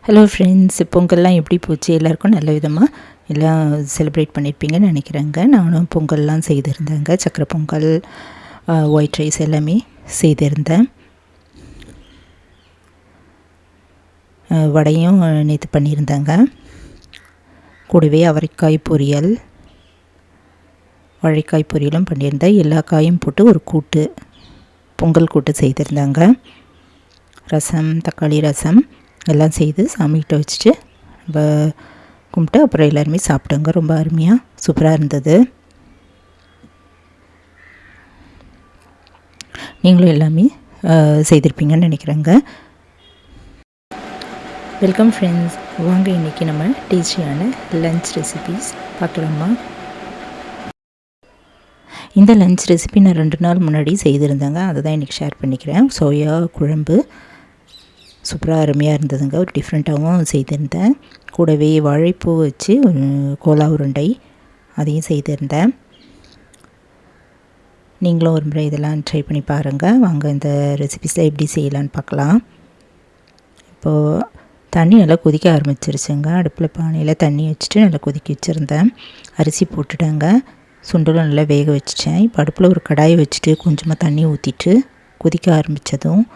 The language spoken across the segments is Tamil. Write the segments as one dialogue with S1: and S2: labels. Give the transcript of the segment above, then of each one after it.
S1: ஹலோ ஃப்ரெண்ட்ஸ், பொங்கல்லாம் எப்படி போச்சு? எல்லாருக்கும் நல்ல விதமாக எல்லாம் செலிப்ரேட் பண்ணியிருப்பீங்கன்னு நினைக்கிறேங்க. நானும் பொங்கல்லாம் செய்திருந்தேங்க. சக்கரை பொங்கல், ஒயிட் ரைஸ் எல்லாமே செய்திருந்தேன். வடையும் நேற்று பண்ணியிருந்தேங்க. கூடவே அவரைக்காய் பொரியல், வாழைக்காய் பொரியலும் பண்ணியிருந்தேன். எல்லா காயும் போட்டு ஒரு கூட்டு, பொங்கல் கூட்டு செய்திருந்தாங்க. ரசம், தக்காளி ரசம் எல்லாம் செய்து சாமிகிட்ட வச்சுட்டு நம்ம கும்பிட்டு அப்புறம் எல்லாருமே சாப்பிட்டோங்க. ரொம்ப அருமையாக சூப்பராக இருந்தது. நீங்களும் எல்லாமே செய்திருப்பீங்கன்னு நினைக்கிறேங்க. வெல்கம் ஃப்ரெண்ட்ஸ், வாங்க இன்றைக்கி நம்ம டேஸ்டியான லன்ச் ரெசிபீஸ் பார்க்கலாமா? இந்த லன்ச் ரெசிபி நான் 2 நாள் முன்னாடி செய்திருந்தேங்க. அதை தான் இன்றைக்கி ஷேர் பண்ணிக்கிறேன். சோயா குழம்பு சூப்பராக அருமையாக இருந்ததுங்க. ஒரு டிஃப்ரெண்ட்டாகவும் செய்திருந்தேன். கூடவே வாழைப்பூ வச்சு கோலா உருண்டை அதையும் செய்திருந்தேன். நீங்களும் ஒரு முறை இதெல்லாம் ட்ரை பண்ணி பாருங்கள். வாங்க இந்த ரெசிபிஸில் எப்படி செய்யலான்னு பார்க்கலாம். இப்போது தண்ணி நல்லா கொதிக்க ஆரம்பிச்சிருச்சுங்க. அடுப்பில் பானையில் தண்ணி வச்சுட்டு நல்லா கொதிக்க வச்சுருந்தேன். அரிசி போட்டுட்டேங்க. சுண்டலும் நல்லா வேக வச்சுட்டேன். இப்போ அடுப்பில் ஒரு கடாயை வச்சுட்டு கொஞ்சமாக தண்ணி ஊற்றிட்டு கொதிக்க ஆரம்பித்ததும்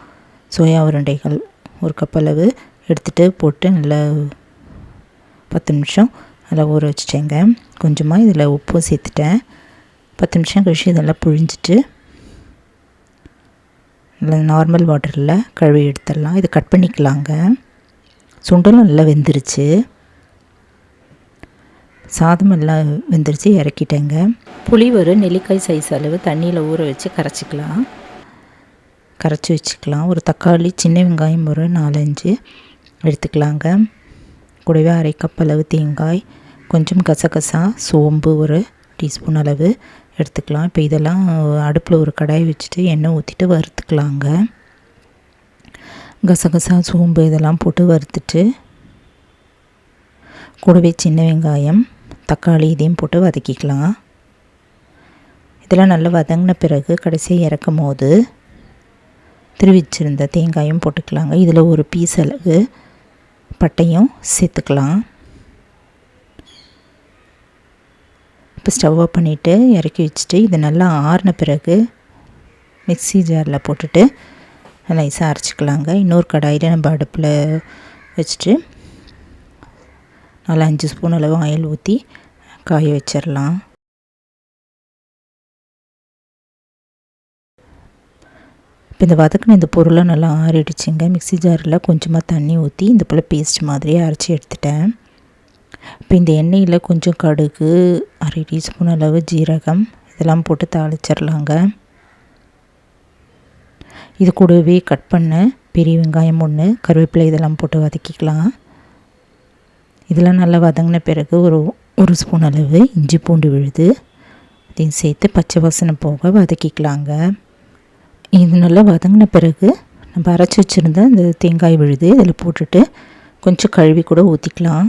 S1: சோயா உருண்டைகள் ஒரு கப் அளவு எடுத்துகிட்டு போட்டு நல்லா 10 நிமிஷம் நல்லா ஊற வச்சுட்டேங்க. கொஞ்சமாக இதில் உப்பும் சேர்த்துட்டேன். 10 நிமிஷம் கழிச்சு இதெல்லாம் புழிஞ்சிட்டு நல்லா நார்மல் வாட்டரில் கழுவி எடுத்துடலாம். இது கட் பண்ணிக்கலாங்க. சுண்டலும் நல்லா வெந்துருச்சு. சாதம் எல்லாம் வெந்துருச்சு, இறக்கிட்டேங்க. புளி ஒரு நெல்லிக்காய் சைஸ் அளவு தண்ணியில் ஊற வச்சு கரைச்சி வச்சுக்கலாம். ஒரு தக்காளி, சின்ன வெங்காயம் ஒரு 4-5 எடுத்துக்கலாங்க. கூடவே 1/2 கப் அளவு தேங்காய், கொஞ்சம் கசகசா, சோம்பு ஒரு டீஸ்பூன் அளவு எடுத்துக்கலாம். இப்போ இதெல்லாம் அடுப்பில் ஒரு கடாய் வச்சுட்டு எண்ணெய் ஊற்றிட்டு வறுத்துக்கலாங்க. கசகசா, சோம்பு இதெல்லாம் போட்டு வறுத்துட்டு கூடவே சின்ன வெங்காயம், தக்காளி இதையும் போட்டு வதக்கிக்கலாம். இதெல்லாம் நல்லா வதங்கின பிறகு கடைசியாக இறக்கும் போது திருவிச்சிருந்த தேங்காயும் போட்டுக்கலாங்க. இதில் ஒரு பீஸ் அளவு பட்டையும் சேர்த்துக்கலாம். இப்போ ஸ்டவ் ஆஃப் பண்ணிவிட்டு இறக்கி வச்சுட்டு இது நல்லா ஆறின பிறகு மிக்ஸி ஜாரில் போட்டுட்டு நைஸாக அரைச்சிக்கலாங்க. இன்னொரு கடாயில் நம்ம அடுப்பில் வச்சுட்டு 4-5 ஸ்பூன் அளவு ஆயில் ஊற்றி காய வச்சிடலாம். இப்போ இந்த வதக்கின இந்த பொருளை நல்லா ஆறிடுச்சுங்க. மிக்ஸி ஜாரில் கொஞ்சமாக தண்ணி ஊற்றி இந்த போல் பேஸ்ட் மாதிரியே அரைச்சி எடுத்துட்டேன். இப்போ இந்த எண்ணெயில் கொஞ்சம் கடுகு, 1/2 டீஸ்பூன் அளவு ஜீரகம் இதெல்லாம் போட்டு தாளிச்சிடலாங்க. இது கூடவே கட் பண்ண பெரிய வெங்காயம் 1, கருவேப்பிலை இதெல்லாம் போட்டு வதக்கிக்கலாம். இதெல்லாம் நல்லா வதங்கின பிறகு ஒரு ஸ்பூன் அளவு இஞ்சி பூண்டு விழுது இதையும் சேர்த்து பச்சை வாசனை போக வதக்கிக்கலாங்க. இது நல்லா வதங்கின பிறகு நம்ம அரைச்சி வச்சுருந்த இந்த தேங்காய் விழுது இதில் போட்டுட்டு கொஞ்சம் கழுவி கூட ஊற்றிக்கலாம்.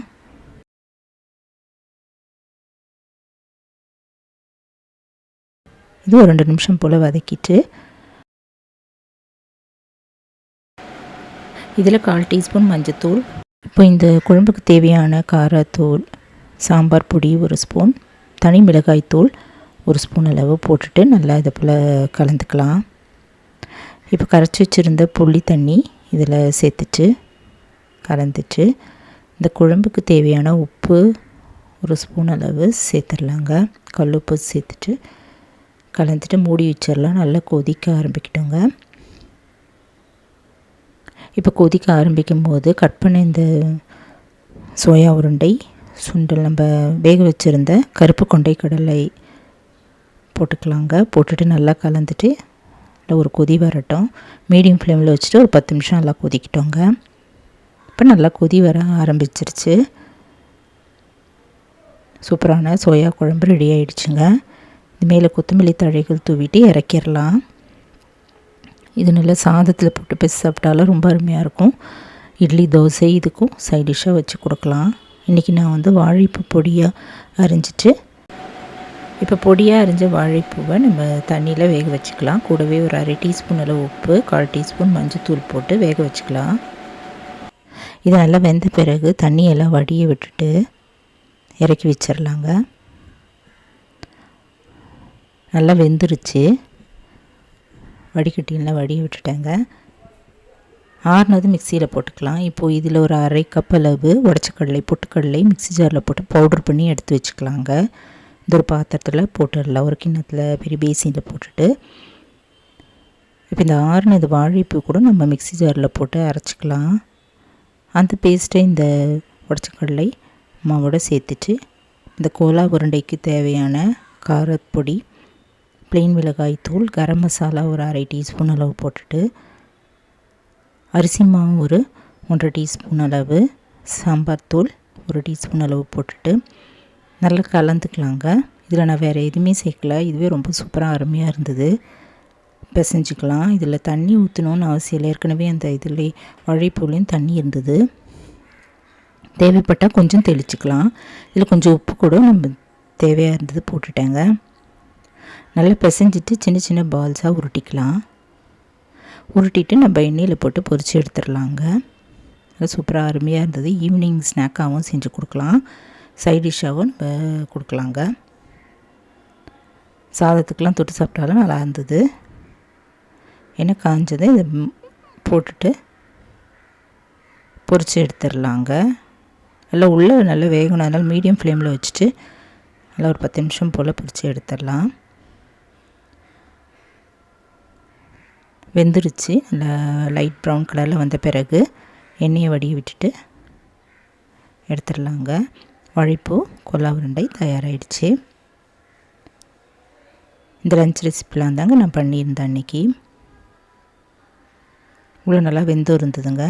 S1: இது ஒரு 2 நிமிஷம் போல் வதக்கிட்டு இதில் 1/4 டீஸ்பூன் மஞ்சத்தூள், இப்போ இந்த குழம்புக்கு தேவையான காரத்தூள், சாம்பார் பொடி 1 ஸ்பூன், தனி மிளகாய் தூள் 1 ஸ்பூன் அளவு போட்டுட்டு நல்லா இதை போல் கலந்துக்கலாம். இப்போ கரைச்சி வச்சுருந்த புளி தண்ணி இதில் சேர்த்துட்டு கலந்துட்டு இந்த குழம்புக்கு தேவையான உப்பு 1 ஸ்பூன் அளவு சேர்த்துடலாங்க. கல்லுப்பு சேர்த்துட்டு கலந்துட்டு மூடி வச்சிடலாம். நல்லா கொதிக்க ஆரம்பிக்கிட்டோங்க. இப்போ கொதிக்க ஆரம்பிக்கும் போது கட் பண்ண இந்த சோயா உருண்டை, சுண்டல், நம்ம வேக வச்சுருந்த கருப்பு கொண்டை கடலை போட்டுக்கலாங்க. போட்டுட்டு நல்லா கலந்துட்டு ஒரு கொதி வரட்டும். மீடியம் ஃப்ளேமில் வச்சுட்டு ஒரு 10 நிமிஷம் நல்லா கொதிக்கிட்டோங்க. இப்போ நல்லா கொதி வர ஆரம்பிச்சிருச்சு. சூப்பரான சோயா குழம்பு ரெடி ஆகிடுச்சுங்க. இது மேலே கொத்தமல்லி தழைகள் தூவிட்டு இறக்கிடலாம். இது நல்லா சாதத்தில் போட்டு பேசி சாப்பிட்டாலும் ரொம்ப அருமையாக இருக்கும். இட்லி, தோசை இதுக்கும் சைட் டிஷ்ஷாக வச்சு கொடுக்கலாம். இன்றைக்கி நான் வாழைப்பூ பொடியாக அரிஞ்சிட்டு இப்போ பொடியாக அரிஞ்ச வாழைப்பூவை நம்ம தண்ணியில் வேக வச்சுக்கலாம். கூடவே ஒரு 1/2 டீஸ்பூன் அளவு உப்பு, 1/4 டீஸ்பூன் மஞ்சத்தூள் போட்டு வேக வச்சுக்கலாம். இது நல்லா வெந்த பிறகு தண்ணியெல்லாம் வடிய விட்டுட்டு இறக்கி வச்சிடலாங்க. நல்லா வெந்துருச்சு, வடிகட்டிலாம் வடிய விட்டுட்டேங்க. ஆறுனது மிக்சியில் போட்டுக்கலாம். இப்போது இதில் ஒரு அரை கப் அளவு உடச்சக்கடலை பொட்டுக்கடலை மிக்சி ஜாரில் போட்டு பவுட்ரு பண்ணி எடுத்து வச்சுக்கலாங்க. இந்த ஒரு பாத்திரத்தில் போட்டுடலாம், ஒரு கிண்ணத்தில் பெரிய பேசினில் போட்டுட்டு. இப்போ இந்த ஆறுனது வாழைப்பூ கூட நம்ம மிக்சி ஜாரில் போட்டு அரைச்சிக்கலாம். அந்த பேஸ்ட்டை இந்த உடச்சக்கடலை மாவோடு சேர்த்துட்டு இந்த கோலா உருண்டைக்கு தேவையான காரப்பொடி, ப்ளெயின் மிளகாய் தூள், கரம் மசாலா ஒரு அரை டீஸ்பூன் அளவு போட்டுட்டு, அரிசி மாவு ஒரு 1.5 டீஸ்பூன் அளவு, சாம்பார் தூள் ஒரு டீஸ்பூன் அளவு போட்டுட்டு நல்லா கலந்துக்கலாங்க. இதில் நான் வேறு எதுவுமே சேர்க்கல, இதுவே ரொம்ப சூப்பராக அருமையாக இருந்தது. பிசைஞ்சிக்கலாம். இதில் தண்ணி ஊற்றணுன்னு அவசியம் இல்லை, ஏற்கனவே அந்த இதில் வாழைப்பூலையும் தண்ணி இருந்தது. தேவைப்பட்டால் கொஞ்சம் தெளிச்சிக்கலாம். இதில் கொஞ்சம் உப்பு கூட நம்ம தேவையாக இருந்தது போட்டுட்டேங்க. நல்லா பிசைஞ்சிட்டு சின்ன சின்ன பால்ஸாக உருட்டிக்கலாம். உருட்டிட்டு நம்ம எண்ணெயில் போட்டு பொரித்து எடுத்துடலாங்க. அது சூப்பராக அருமையாக இருந்தது. ஈவினிங் ஸ்நாக்காகவும் செஞ்சு கொடுக்கலாம், சைட் டிஷ்ஷாகவும் நம்ம கொடுக்கலாங்க. சாதத்துக்கெலாம் தொட்டு சாப்பிட்டாலும் நல்லா இருந்தது. எண்ணெய் காஞ்சதை இதை போட்டுட்டு பொரித்து எடுத்துடலாங்க. நல்லா உள்ளே நல்லா வேகணும், அதனால் மீடியம் ஃப்ளேமில் வச்சுட்டு நல்லா ஒரு 10 நிமிஷம் போல் பொரித்து எடுத்துடலாம். வெந்துருச்சு. நல்லா லைட் ப்ரௌன் கலரில் வந்த பிறகு எண்ணெயை வடிய விட்டுட்டு எடுத்துடலாங்க. வாழைப்பூ கோலா உருண்டை தயாராகிடுச்சு. இந்த லஞ்ச் ரெசிபிலாம் தாங்க நான் பண்ணியிருந்தேன் அன்றைக்கி. இவ்வளோ நல்லா வெந்து இருந்ததுங்க.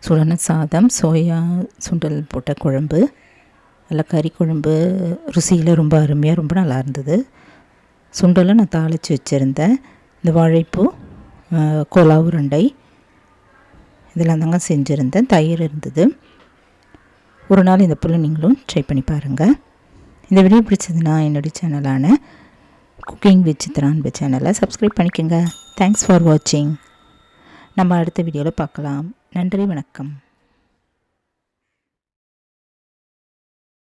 S1: சுடான சாதம், சோயா சுண்டல் போட்ட குழம்பு, நல்லா கறி குழம்பு, ருசியில் ரொம்ப அருமையாக ரொம்ப நல்லா இருந்தது. சுண்டலை நான் தாளித்து வச்சுருந்தேன். இந்த வாழைப்பூ கோலா உருண்டை இதெல்லாம் தாங்க செஞ்சுருந்தேன். தயிர் இருந்தது. ஒரு நாள் இந்த போல் நீங்களும் ட்ரை பண்ணி பாருங்கள். இந்த வீடியோ பிடிச்சதுன்னா என்னுடைய சேனலான குக்கிங் வித் சித்ரா அன்பு சேனலை சப்ஸ்கிரைப் பண்ணிக்கோங்க. தேங்க்ஸ் ஃபார் வாட்சிங். நம்ம அடுத்த வீடியோவில் பார்க்கலாம். நன்றி, வணக்கம்.